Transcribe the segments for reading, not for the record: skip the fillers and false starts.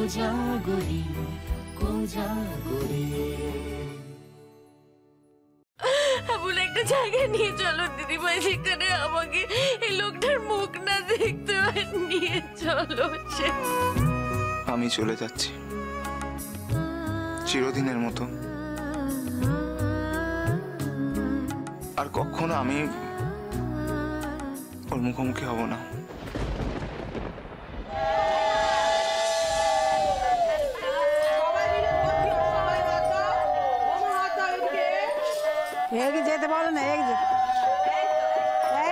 কোজাগরি কোজাগরি। এমন একটা জায়গায় নিয়ে চলো দিদিভাই, যেখানে আমাকে এই লোকটার মুখ না দেখতে হয়। নিয়ে চলো। আমি চলে যাচ্ছি চিরদিনের মতো, আর কখনো আমি ওর মুখোমুখি হব না। যেতে বলো না,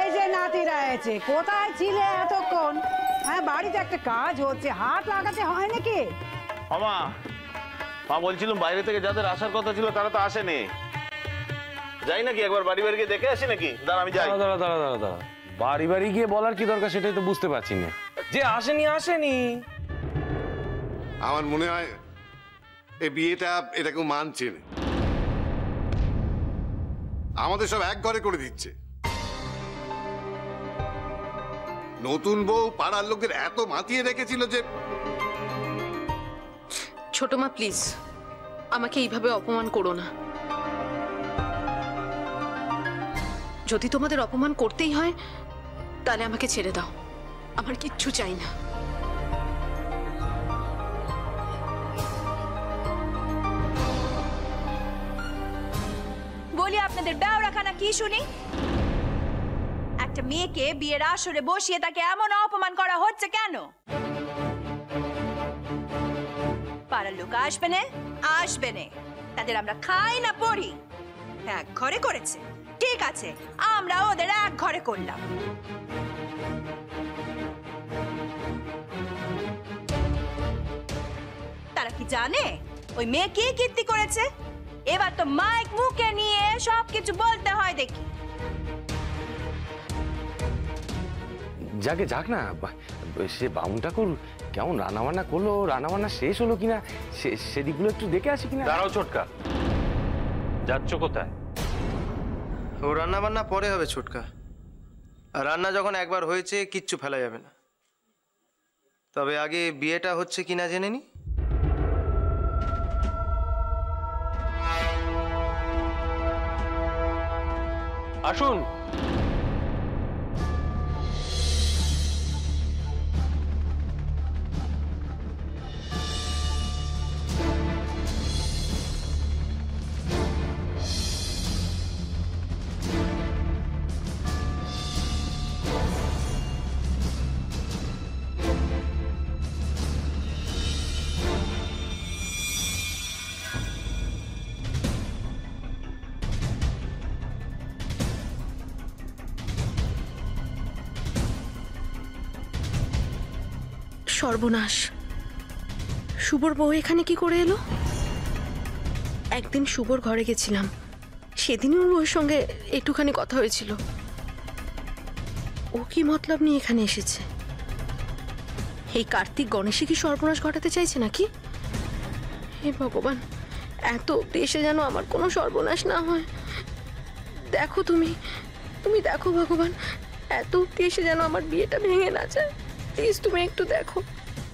এই যে নাতিরা এসেছে। কোথায় ছিলে এতক্ষণ? হ্যাঁ, বাড়িতে একটা কাজ হচ্ছে, হাত লাগাতে হয় নাকি? মা বলছিলাম বাইরে থেকে যাদের আসার কথা ছিল তারা তো আসেনি। যাই নাকি একবার বাড়ি বাড়ি গিয়ে দেখে আসি নাকি? দাঁড়া আমি যাই। দাঁড়া, বাড়ি বাড়ি গিয়ে বলার কি দরকার সেটাই তো বুঝতে পারছি না। যে আসেনি। আমার মনে হয় এই বিয়েটা এটা কেউ মানছে না, আমাদের সব এক ঘরে করে দিচ্ছে। নতুন বউ পাড়ার লোকদের এত মাতিয়ে রেখেছিল যে। ছোট মা প্লিজ আমাকে এইভাবে অপমান করো না। যদি তোমাদের অপমান করতেই হয় তাহলে আমাকে ছেড়ে দাও, আমার কিচ্ছু চাই না। বলি আপনাদের বেওড়াখানা কি শুনি? একটা মেয়েকে বিয়ের আসরে বসিয়ে তাকে এমন অপমান করা হচ্ছে কেন? পাড়ার লোক আসবে না, তাদের আমরা খাই না পড়ি। এক ঘরে করেছে, ঠিক আছে, আমরা ওদের এক ঘরে করলাম। তারা কি জানে ওই মেয়ে কি কীর্তি করেছে? এবার তো মাইক মুখে নিয়ে সবকিছু বলতে হয় দেখি। যাক না, সে বামুন ঠাকুর কেমন রান্নাবান্না করলো, রান্নাবান্না শেষ হলো কিনা সেদিকগুলো একটু দেখে আসি কিনা। দাঁড়াও ছোটকা, যাচ্ছ কোথায়? ও রান্না বান্না পরে হবে ছোটকা, আর রান্না যখন একবার হয়েছে কিচ্ছু ফেলা যাবে না। তবে আগে বিয়েটা হচ্ছে কিনা জেনে নি। আসুন। সর্বনাশ, শুভর বউ এখানে কি করে এলো? একদিন শুভর ঘরে গেছিলাম, সেদিনই ওর বউয়ের সঙ্গে একটুখানি কথা হয়েছিল। ও কি মতলব নিয়ে এখানে এসেছে? এই কার্তিক গণেশই কি সর্বনাশ ঘটাতে চাইছে নাকি? হে ভগবান, এত অব্দি এসে যেন আমার কোনো সর্বনাশ না হয়। দেখো তুমি দেখো ভগবান, এত অব্দি এসে যেন আমার বিয়েটা ভেঙে না যায়। প্লিজ তুমি একটু দেখো।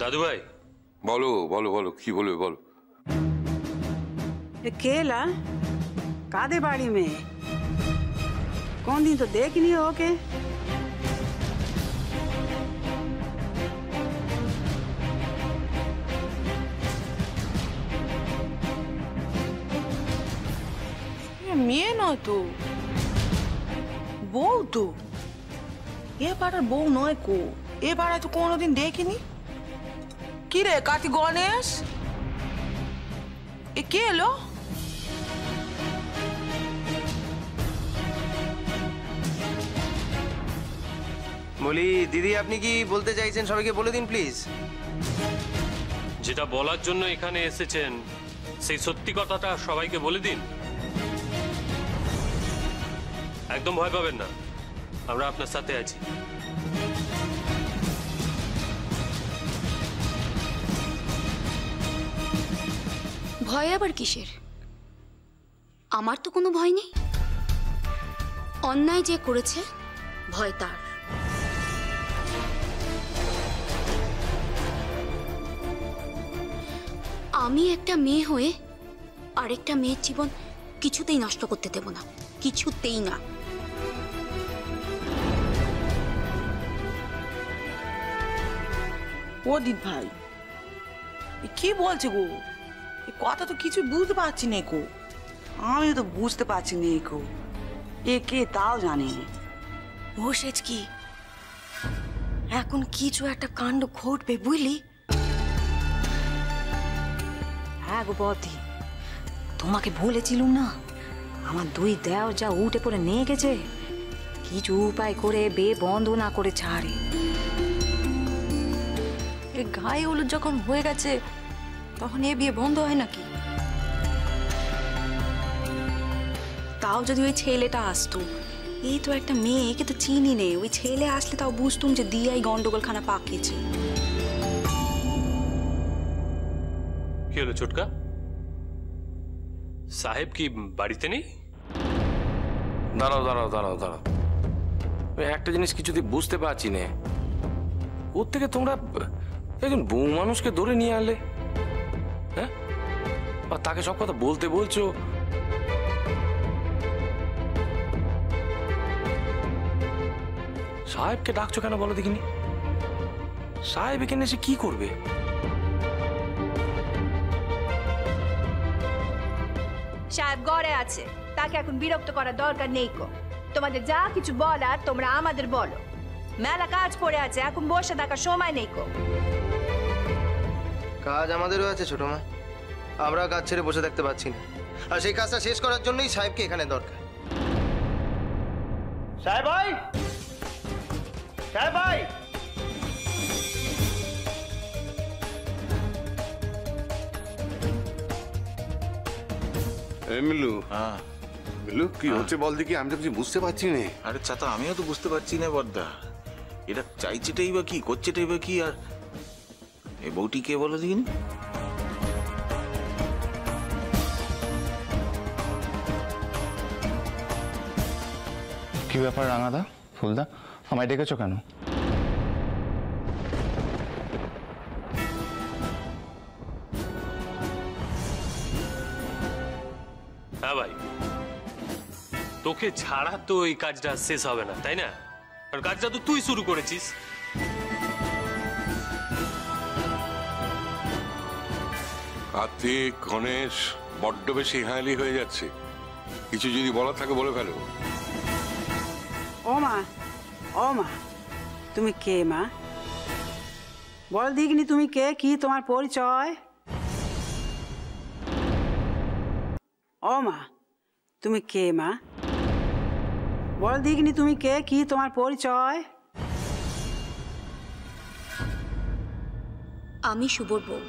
দাদু ভাই বলো বলো বলো কি বলবে বলো। কেলা কাদের বাড়ি মেয়ে? কোন দিন তো দেখিনি ওকে। মেয়ে নয় তো, বউ তো। এ পাড়ার বউ নয় কো, এ পাড়ায় তো কোনোদিন দেখিনি। কি রে কার্তিক গণেশ, এ কে এলো? বলি দিদি, আপনি কি বলতে চাইছেন সবাইকে বলে দিন প্লিজ। যেটা বলার জন্য এখানে এসেছেন সেই সত্যি কথাটা সবাইকে বলে দিন। একদম ভয় পাবেন না, আমরা আপনার সাথে আছি। ভয় আবার কিসের? আমার তো কোনো ভয় নেই। অন্যায় যে করেছে ভয় তার। আমি একটা মেয়ে হয়ে আরেকটা মেয়ের জীবন কিছুতেই নষ্ট করতে দেব না, কিছুতেই না। ও দিদ ভাই কি বলছে গো? এই কথা তো কিছু বুঝতে পারছি না গো। আমিও তো বুঝতে পারছি না গো, এ কে তাও জানি। বসেছ কি এখন কিছু একটা কাণ্ড ঘটবে বুঝলি? হ্যাঁ গো বৌদি, তোমাকে বলেছিলুম না আমার দুই দেও যা উঠে পড়ে নিয়ে গেছে, কিছু উপায় করে বে বন্ধ না করে ছাড়ে। এই গায়ে হলুদ যখন হয়ে গেছে তখন এ বিয়ে বন্ধ হয় নাকি? তাও যদি ওই ছেলেটা আসতো, এই তো একটা মেয়ে, একে তো চিনি নেই, ওই ছেলে আসলে তাও বুঝতুম যে দিয়াই গন্ডগোলখানা পাকিয়েছে। কি হলো ছোটকা? সাহেব কি বাড়িতে নেই? দাঁড়াও দাঁড়াও দাঁড়াও দাঁড়াও, একটা জিনিস কিছুতেই বুঝতে পারছি না, ওর থেকে তোমরা একজন বউ মানুষকে ধরে নিয়ে আনলে, হ্যাঁ? আর তাকে সব কথা বলতে বলছো। সাহেবকে ডাকছো কেন বলো দেখিনি? সাহেব এখানে এসে কি করবে? সাহেব ঘরে আছে, তাকে এখন বিরক্ত করার দরকার নেই কো। তোমাদের যা কিছু বলার তোমরা আমাদের বলো, মেলা কাজ পড়ে আছে, এখন বসে থাকার সময় নেই কো। কাজ আমাদেরও আছে ছোট মা, আমরা কাজ ছেড়ে বসে থাকতে পারছি না, আর সেই কাজটা শেষ করার জন্যই সাহেবকে এখানে দরকার। সাহেব ভাই, সাহেব ভাই, মিলু, মিলু কি হচ্ছে বল দেখি, আমি তো কিছু বুঝতে পারছি না। আরে চাতা, আমিও তো বুঝতে পারছি না বড়দা, এটা চাইছেটাই বা কি, করছেটাই বা কি, আর এই বউটি কে বলো দেখিনি? কি ব্যাপার রাঙাদা, ফুলদা, আমায় ডেকেছো কেন? হ্যাঁ ভাই, তোকে ছাড়া তো এই কাজটা শেষ হবে না, তাই না? আর কাজটা তো তুই শুরু করেছিস। কার্তিক, গণেশ বড্ড বেশি হায়ালি হয়ে যাচ্ছে, কিছু যদি বলা থাকে বলে ফেলো। ও মা, ও মা, তুমি কে মা? বল দিগনি তুমি কে, কি তোমার পরিচয়? ও মা, তুমি কে মা? বল দিগনি তুমি কে, কি তোমার পরিচয়? আমি শুভর বউ।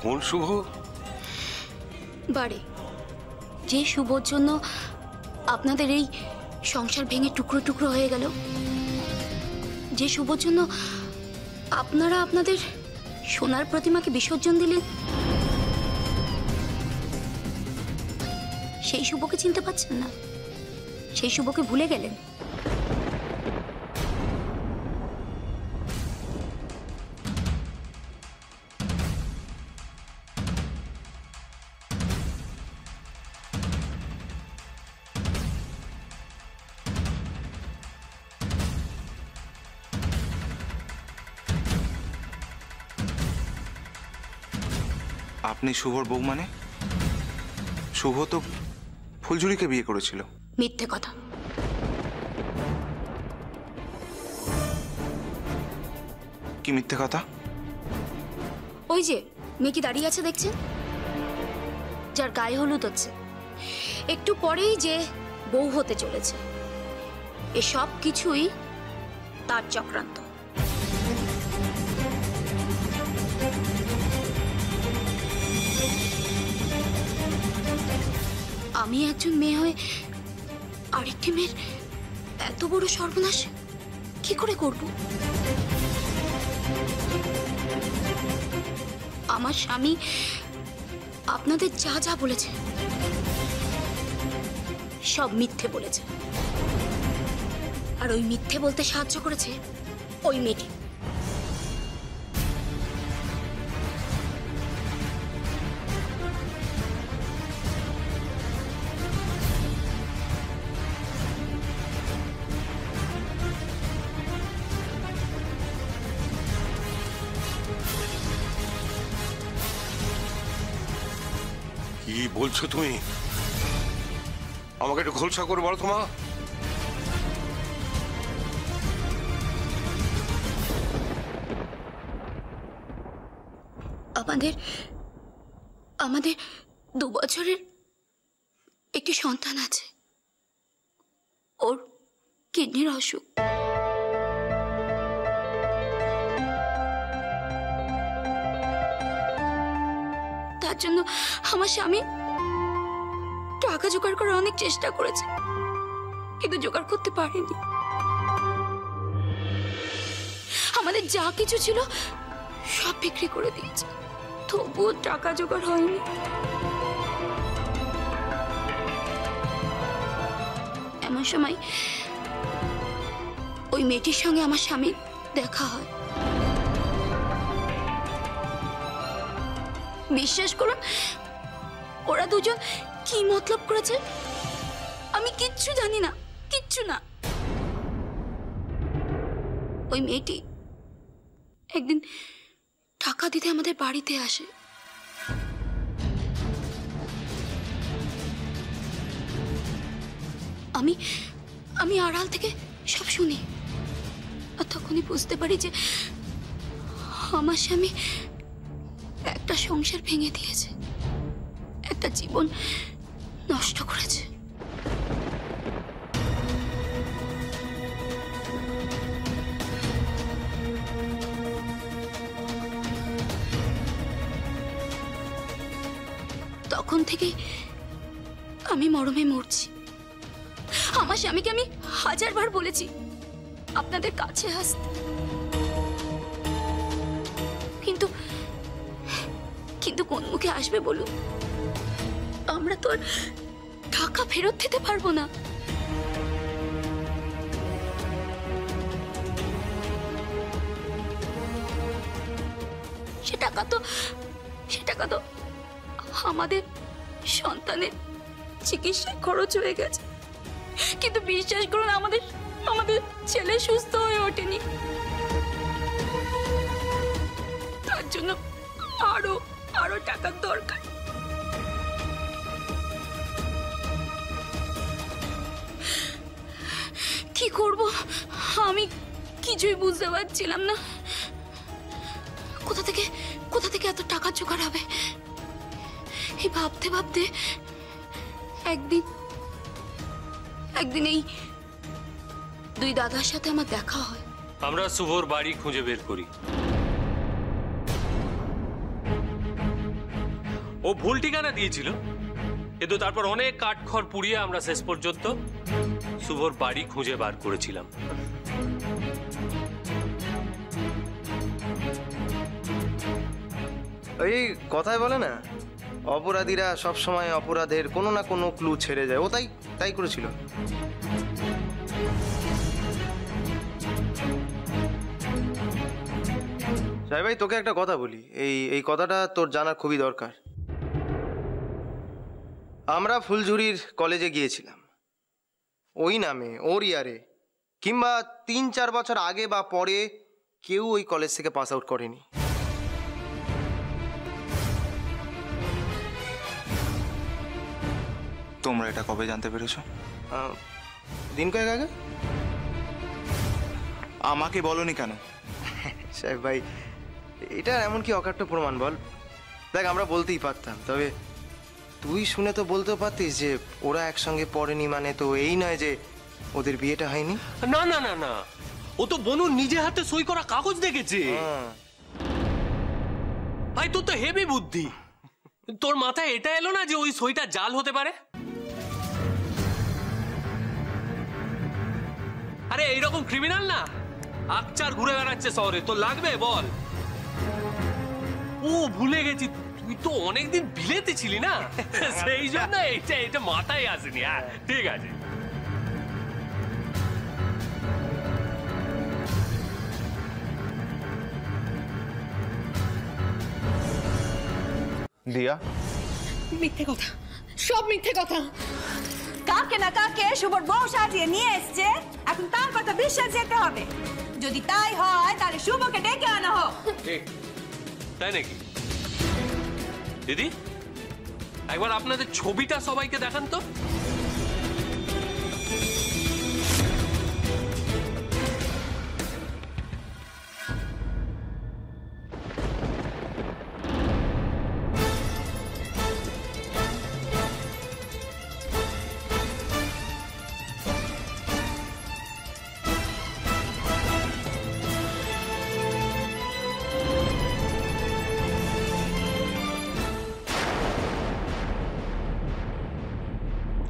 কোন শুভ? বাড়ি যে শুভর জন্য আপনাদের এই সংসার ভেঙে টুকরো টুকরো হয়ে গেল, যে শুভর জন্য আপনারা আপনাদের সোনার প্রতিমাকে বিসর্জন দিলেন, সেই শুভকে চিনতে পারছেন না, সেই শুভকে ভুলে গেলেন। আপনি শুভর বউ মানে? শুভ তো ফুলঝুরিকে বিয়ে করেছিল। মিথ্যে কথা। কি মিথ্যে কথা? ওই যে মেয়েটি দাঁড়িয়ে আছে দেখছেন, যার গায়ে হলুদ হচ্ছে, একটু পরেই যে বউ হতে চলেছে, এসব কিছুই তার চক্রান্ত। আমি একজন মেয়ে হয়ে আরেকটি মেয়ের এত বড় সর্বনাশ কি করে করব? আমার স্বামী আপনাদের যা যা বলেছে সব মিথ্যে বলেছে, আর ওই মিথ্যে বলতে সাহায্য করেছে ওই মেয়েটি। কি বলছো তুমি? আমাকে একটু খোলসা করে বলো তোমা। আমাদের 2 বছরের একটি সন্তান আছে, ওর কিডনির অসুখ। তার জন্য আমার স্বামী টাকা জোগাড় করার অনেক চেষ্টা করেছে, কিন্তু জোগাড় করতে পারেনি। আমাদের যা কিছু ছিল সব বিক্রি করে দিয়েছে, তবুও টাকা জোগাড় হয়নি। এমন সময় ওই মেয়েটির সঙ্গে আমার স্বামীর দেখা হয়। বিশ্বাস করুন, ওরা দুজন কি মতলব করেছে আমি কিচ্ছু জানি না, কিচ্ছু না। ওই মেয়েটি একদিন টাকা দিতে আমাদের বাড়িতে আসে। আমি আড়াল থেকে সব শুনি, আর তখনই বুঝতে পারি যে আমার স্বামী একটা সংসার ভেঙে দিয়েছে, একটা জীবন নষ্ট করেছে। তখন থেকে আমি মরমে মরছি। আমার স্বামীকে আমি 1000 বার বলেছি আপনাদের কাছে আসতে, কিন্তু কোন মুখে আসবে বলুন? আমরা তো আর টাকা ফেরত দিতে পারবো না। সে টাকা তো আমাদের সন্তানের চিকিৎসায় খরচ হয়ে গেছে, কিন্তু বিশ্বাস করুন আমাদের ছেলে সুস্থ হয়ে ওঠেনি। তার জন্য আরো টাকার দরকার। কি করব আমি কিছুই বুঝতে পারছিলাম না। কোথা থেকে এত টাকা জোগাড় হবে? এই ভাবতে ভাবতে একদিন এই 2 দাদার সাথে আমার দেখা হয়। আমরা শুভর বাড়ি খুঁজে বের করি। ও ভুল ঠিকানা দিয়েছিল, কিন্তু তারপর অনেক কাঠখড় পুড়িয়ে আমরা শেষ পর্যন্ত শুভর বাড়ি খুঁজে বার করেছিলাম। ওই কথায় বলে না, অপরাধীরা সবসময় অপরাধের কোনো না কোনো ক্লু ছেড়ে যায়। ও তাই করেছিল। সাহেব ভাই, তোকে একটা কথা বলি, এই কথাটা তোর জানা খুবই দরকার। আমরা ফুলঝুরির কলেজে গিয়েছিলাম, ওই নামে ওর ইয়ারে, কিংবা 3-4 বছর আগে বা পরে কেউ ওই কলেজ থেকে পাস আউট করেনি। তোমরা এটা কবে জানতে পেরেছো? দিন কয়েক আগে। আমাকে বলনি কেন? সাহেব ভাই, এটা এমন কি অকাট্য প্রমাণ বল? দেখ, আমরা বলতেই পারতাম, তবে তুই শুনে তো বলতেও পারতিস যে ওরা একসঙ্গে পড়েনি, মানে তো এই নয় যে ওদের বিয়েটা হয়নি। না না না না, ও তো বনুর নিজে হাতে সই করা কাগজ দেখেছে। ভাই, তোর তো হেভি বুদ্ধি। তোর মাথায় এটা এলো না যে ওই সইটা জাল হতে পারে? আরে এইরকম ক্রিমিনাল না আকচার ঘুরে বেড়াচ্ছে শহরে, তো লাগবে বল? ও ভুলে গেছি, তুই তো অনেকদিন বিলেতে ছিলি না, সেই জন্য এটা মাথায় আসেনি। হ্যাঁ ঠিক আছে। দিয়া, মিথ্যে কথা, সব মিথ্যে কথা। কাকে না কাকে শুভর বউ সাজিয়ে নিয়ে এসছে, এখন তার কথা বিশ্বাস যেতে হবে। যদি তাই হয় তাহলে শুভকে ডেকে আনা হোক। তাই নাকি দিদি? একবার আপনাদের ছবিটা সবাইকে দেখান তো।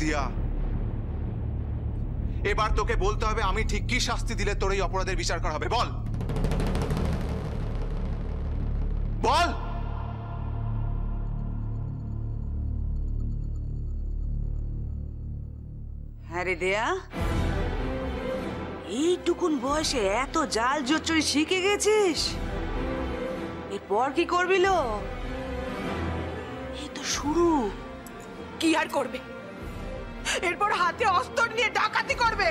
দিয়া, এবার তোকে বলতে হবে আমি ঠিক কি শাস্তি দিলে তোর এই অপরাধের বিচার করা হবে। বল বল। হ্যাঁ রে দেয়া, এইটুকুন বয়সে এত জাল জোচ্চুরি শিখে গেছিস, এরপর কি করবি লো? এই তো শুরু। কি আর করবে? এরপর হাতে অস্ত্র নিয়ে ডাকাতি করবে।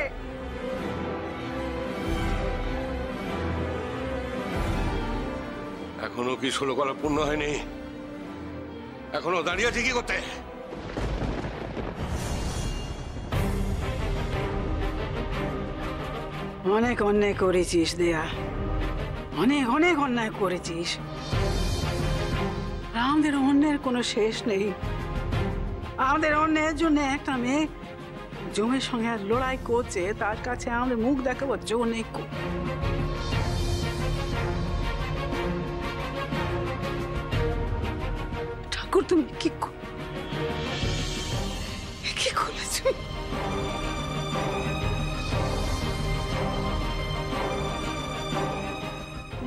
এখনো কি 16 কলা পূর্ণ হয়নি? এখনো দাঁড়িয়ে ঠিকই করতে? অনেক অন্যায় করেছিস দেয়া, অনেক অনেক অন্যায় করেছিস। আমাদের অন্যের কোনো শেষ নেই। আমাদের অন্যের জন্য একটা মেয়ে জমের সঙ্গে লড়াই করছে, তার কাছে আমাদের মুখ দেখাবো জো নেই। ঠাকুর তুমি কি করেছ?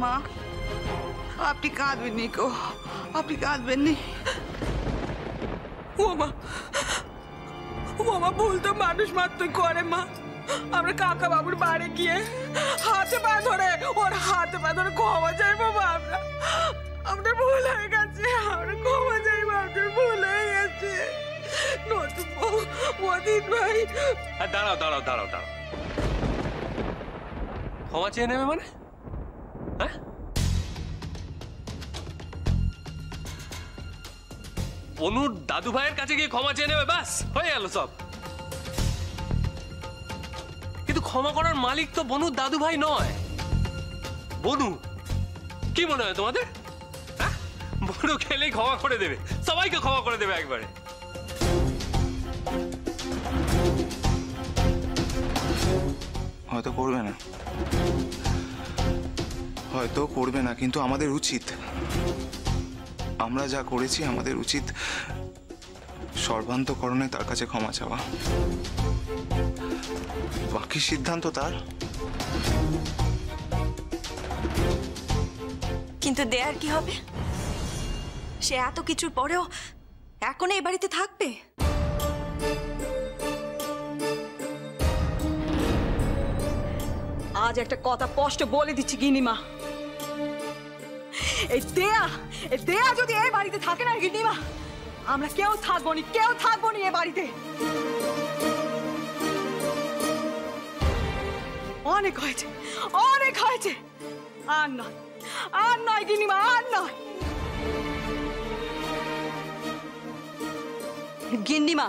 মা, আপনি কাঁদবেন নি গো, আপনি কাঁদবেন নি। ও মা, ভুল তো মানুষ মাত্রই করে মা। আমরা কাকা বাবুর বাড়ি গিয়ে হাতে পা ধরে, ওর হাতে পা ধরে ক্ষমা চাইবো মা। আমরা ভুল হয়ে গেছে, আমরা ক্ষমা চাইবো, আমাদের ভুল হয়ে গেছে। নতুন বউ মদিন ভাই। দাঁড়াও দাঁড়াও দাঁড়াও দাঁড়াও, ক্ষমা চেয়ে নেবে মানে? হ্যাঁ, অনুর দাদু ভাইয়ের কাছে গিয়ে ক্ষমা চেয়ে নেবে, ব্যাস হয়ে গেল সব। কিন্তু ক্ষমা করার মালিক তো বনুর দাদু ভাই নয়। বনু, কি মনে হয় তোমাদের? হ্যাঁ, বনু খেলেই ক্ষমা করে দেবে, সবাইকে ক্ষমা করে দেবে একবারে। হয়তো করবে না, হয়তো করবে না, কিন্তু আমাদের উচিত, আমরা যা করেছি আমাদের উচিত সর্বান্তকরণে তার কাছে ক্ষমা চাওয়া। বাকি সিদ্ধান্ত তার। কিন্তু দেয়ার কি হবে? সে এত কিছুর পরেও এখনো এই বাড়িতে থাকবে? আজ একটা কথা স্পষ্ট বলে দিচ্ছি গিনিমা, এই দেয়া যদি এই বাড়িতে থাকে না গিনিমা, আমরা কেউ থাকবো নি এই বাড়িতে। অনেক হয়েছে, আর নয় গিনিমা, আর নয়। গিন্নিমা,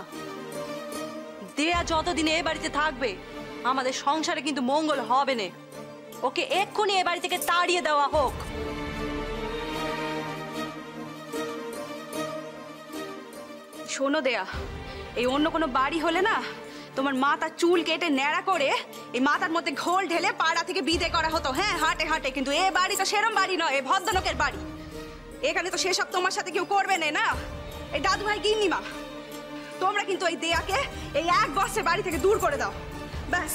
দেয়া যতদিন এ বাড়িতে থাকবে আমাদের সংসারে কিন্তু মঙ্গল হবে না। ওকে এক্ষুনি এ বাড়ি থেকে তাড়িয়ে দেওয়া হোক। শোনো দেয়া, এই অন্য কোনো বাড়ি হলে না তোমার মাথার চুল কেটে ন্যাড়া করে এই মাথার মধ্যে ঘোল ঢেলে পাড়া থেকে বিদে করা হতো, হ্যাঁ হাটে হাটে। কিন্তু এ বাড়ি তো সেরম বাড়ি নয়, এ ভদ্রলোকের বাড়ি। এখানে তো সেসব তোমার সাথে কেউ করবে না। এই দাদু ভাই গিন্নিমা, তোমরা কিন্তু এই দেয়াকে এই এক বছর বাড়ি থেকে দূর করে দাও, ব্যাস।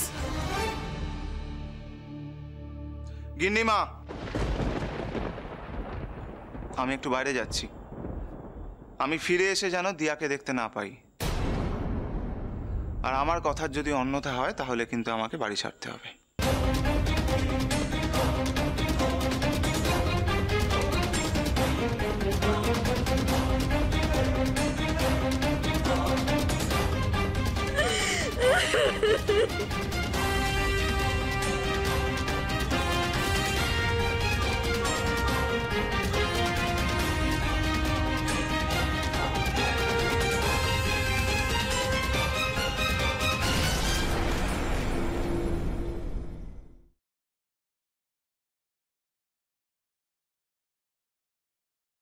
গিন্নিমা, আমি একটু বাইরে যাচ্ছি। আমি ফিরে এসে যেন দিয়াকে দেখতে না পাই। আর আমার কথার যদি অন্যথা হয় তাহলে কিন্তু আমাকে বাড়ি ছাড়তে হবে।